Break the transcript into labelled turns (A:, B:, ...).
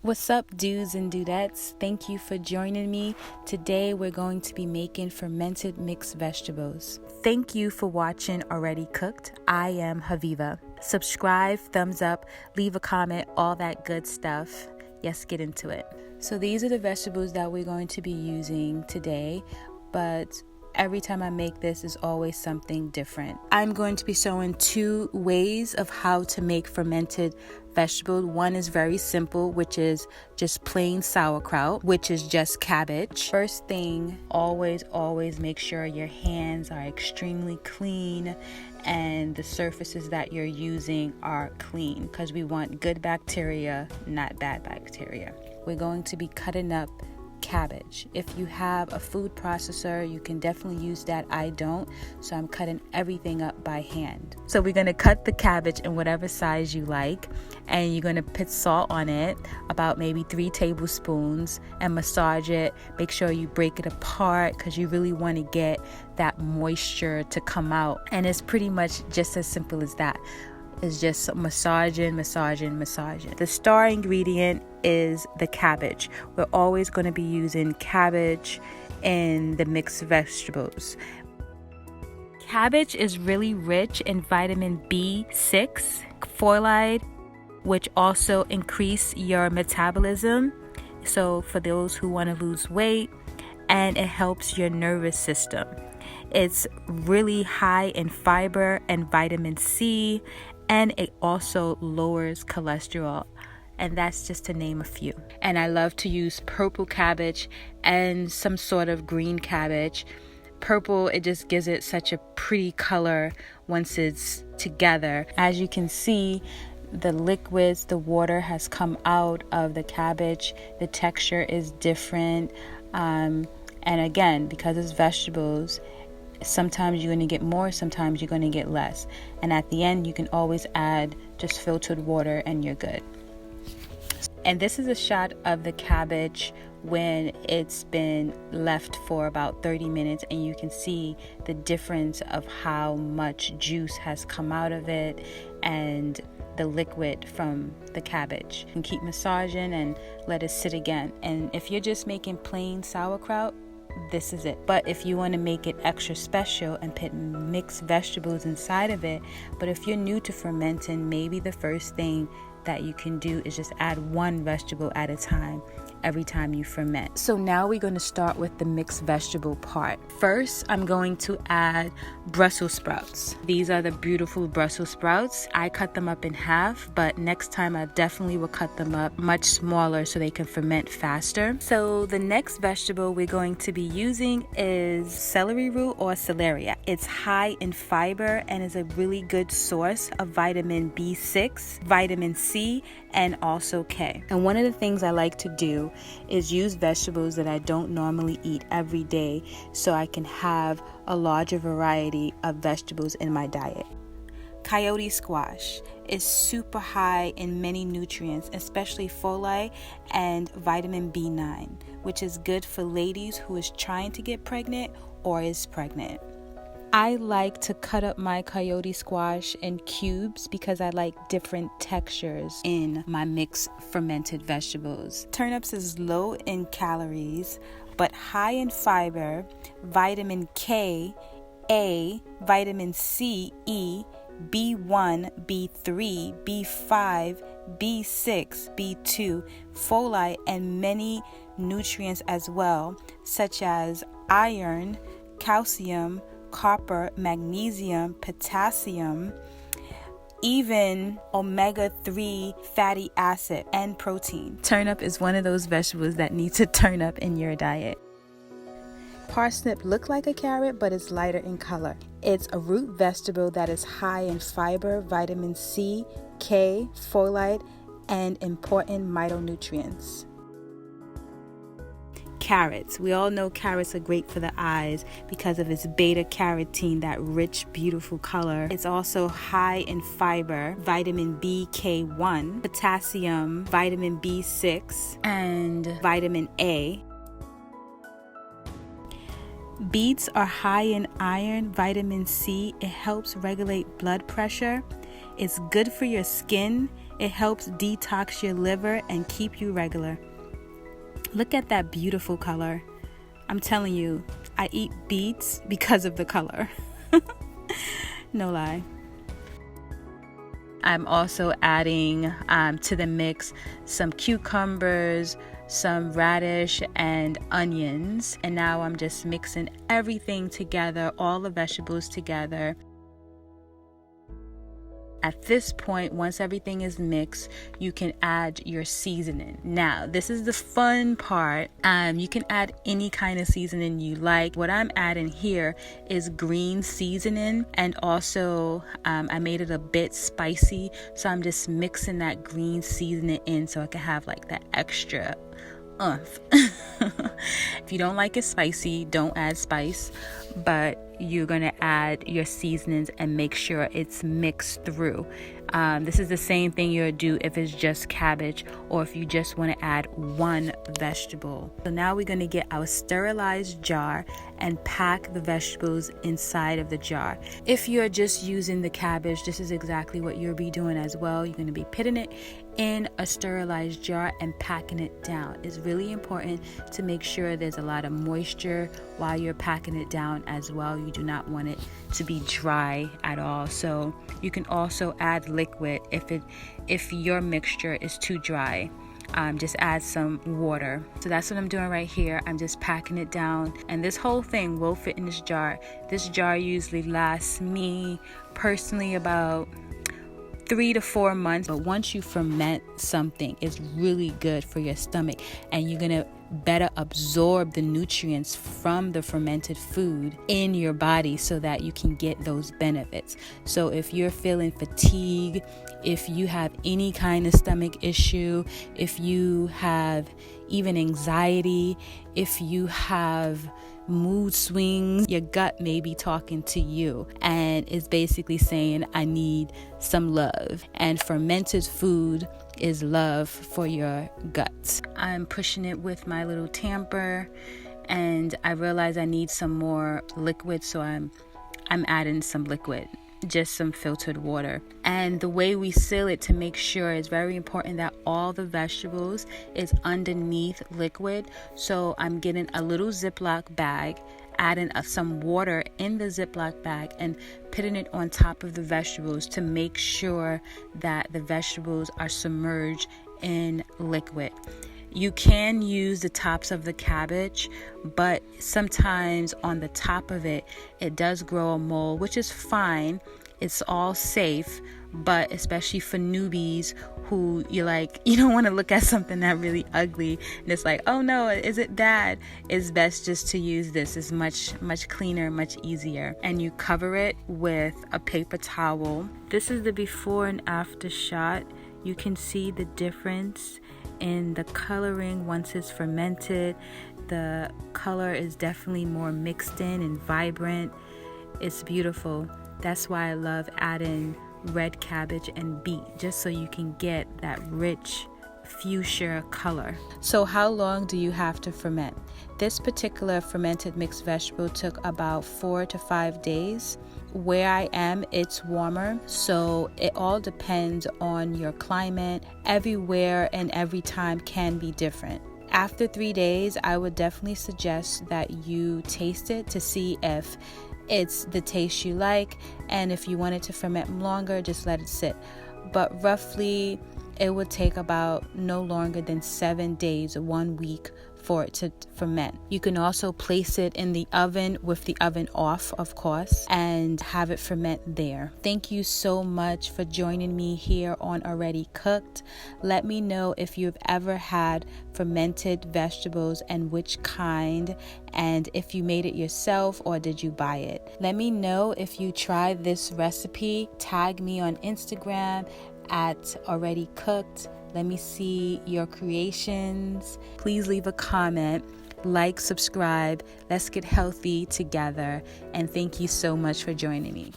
A: What's up, dudes and dudettes? Thank you for joining me. Today we're going to be making fermented mixed vegetables. Thank you for watching Already Cooked. I am Haviva. Subscribe, thumbs up, leave a comment, all that good stuff. Let's get into it. So these are the vegetables that we're going to be using today, but every time I make this is always something different. I'm going to be showing two ways of how to make fermented vegetables. One is very simple, which is just plain sauerkraut, which is just cabbage. First thing, always make sure your hands are extremely clean and the surfaces that you're using are clean, because we want good bacteria, not bad bacteria. We're going to be cutting up cabbage. If you have a food processor, you can definitely use that. I don't, so I'm cutting everything up by hand. So we're going to cut the cabbage in whatever size you like, and you're going to put salt on it, about maybe 3 tablespoons, and massage it. Make sure you break it apart because you really want to get that moisture to come out, and it's pretty much just as simple as that. Is just massaging. The star ingredient is the cabbage. We're always going to be using cabbage in the mixed vegetables. Cabbage is really rich in vitamin B6, folate, which also increase your metabolism. So for those who want to lose weight, and it helps your nervous system. It's really high in fiber and vitamin C, and it also lowers cholesterol, and that's just to name a few. And I love to use purple cabbage and some sort of green cabbage. Purple, it just gives it such a pretty color once it's together. As you can see, the liquids, the water has come out of the cabbage. The texture is different, and again, because it's vegetables, sometimes you're going to get more, sometimes you're going to get less. And at the end, you can always add just filtered water and you're good. And this is a shot of the cabbage when it's been left for about 30 minutes, and you can see the difference of how much juice has come out of it and the liquid from the cabbage. You can keep massaging and let it sit again. And if you're just making plain sauerkraut, this is it. But if you want to make it extra special and put mixed vegetables inside of it, but if you're new to fermenting, maybe the first thing that you can do is just add one vegetable at a time every time you ferment. So now we're going to start with the mixed vegetable part. First, I'm going to add Brussels sprouts. These are the beautiful Brussels sprouts. I cut them up in half, but next time I definitely will cut them up much smaller so they can ferment faster. So the next vegetable we're going to be using is celery root or celeriac. It's high in fiber and is a really good source of vitamin B6, vitamin C, and also K. And one of the things I like to do is use vegetables that I don't normally eat every day, so I can have a larger variety of vegetables in my diet. Coyote squash is super high in many nutrients, especially folate and vitamin B9, which is good for ladies who is trying to get pregnant or is pregnant. I like to cut up my coyote squash in cubes because I like different textures in my mixed fermented vegetables. Turnips is low in calories but high in fiber, vitamin K, A, vitamin C, E, B1, B3, B5, B6, B2, folate, and many nutrients as well, such as iron, calcium, copper, magnesium, potassium, even omega-3 fatty acid and protein. Turnip is one of those vegetables that need to turn up in your diet. Parsnip looks like a carrot, but it's lighter in color. It's a root vegetable that is high in fiber, vitamin C, K, folate, and important phytonutrients. Carrots. We all know carrots are great for the eyes because of its beta carotene, that rich, beautiful color. It's also high in fiber, vitamin BK1, potassium, vitamin B6, and vitamin A. Beets are high in iron, vitamin C. It helps regulate blood pressure. It's good for your skin. It helps detox your liver and keep you regular. Look at that beautiful color. I'm telling you, I eat beets because of the color. No lie. I'm also adding to the mix some cucumbers, some radish, and onions. And now I'm just mixing everything together, all the vegetables together. At this point, once everything is mixed, you can add your seasoning. Now, this is the fun part. You can add any kind of seasoning you like. What I'm adding here is green seasoning, and also I made it a bit spicy, so I'm just mixing that green seasoning in so I can have like that extra oomph. If you don't like it spicy, don't add spice, but you're going to add your seasonings and make sure it's mixed through. This is the same thing you'll do if it's just cabbage or if you just want to add one vegetable. So now we're going to get our sterilized jar and pack the vegetables inside of the jar. If you're just using the cabbage, this is exactly what you'll be doing as well. You're going to be putting it in a sterilized jar and packing it down. It's really important to make sure there's a lot of moisture while you're packing it down as well. You do not want it to be dry at all. So you can also add liquid if your mixture is too dry. Just add some water. So that's what I'm doing right here. I'm just packing it down, and this whole thing will fit in this jar. This jar usually lasts me personally about 3 to 4 months. But once you ferment something, it's really good for your stomach, and you're gonna better absorb the nutrients from the fermented food in your body so that you can get those benefits. So if you're feeling fatigue, if you have any kind of stomach issue, if you have even anxiety, if you have mood swings, your gut may be talking to you and is basically saying, I need some love. And fermented food is love for your guts. I'm pushing it with my little tamper, and I realize I need some more liquid, so I'm adding some liquid, just some filtered water. And the way we seal it to make sure, it's very important that all the vegetables is underneath liquid. So I'm getting a little Ziploc bag, adding some water in the Ziploc bag and putting it on top of the vegetables to make sure that the vegetables are submerged in liquid. You can use the tops of the cabbage, but sometimes on the top of it does grow a mold, which is fine. It's all safe, but especially for newbies who you don't want to look at something that really ugly and it's like, oh no, is it bad? It's best just to use this. It's much cleaner, much easier. And you cover it with a paper towel. This is the before and after shot. You can see the difference in the coloring once it's fermented. The color is definitely more mixed in and vibrant. It's beautiful. That's why I love adding red cabbage and beet, just so you can get that rich fuchsia color. So how long do you have to ferment? This particular fermented mixed vegetable took about 4 to 5 days. Where I am, it's warmer, so it all depends on your climate. Everywhere and every time can be different. After 3 days, I would definitely suggest that you taste it to see if it's the taste you like, and if you want it to ferment longer, just let it sit. But roughly it would take about no longer than 7 days, 1 week for it to ferment. You can also place it in the oven with the oven off, of course, and have it ferment there. Thank you so much for joining me here on Already Cooked. Let me know if you've ever had fermented vegetables and which kind, and if you made it yourself or did you buy it. Let me know if you tried this recipe. Tag me on Instagram at Already Cooked. Let me see your creations. Please leave a comment, like, subscribe. Let's get healthy together. And thank you so much for joining me.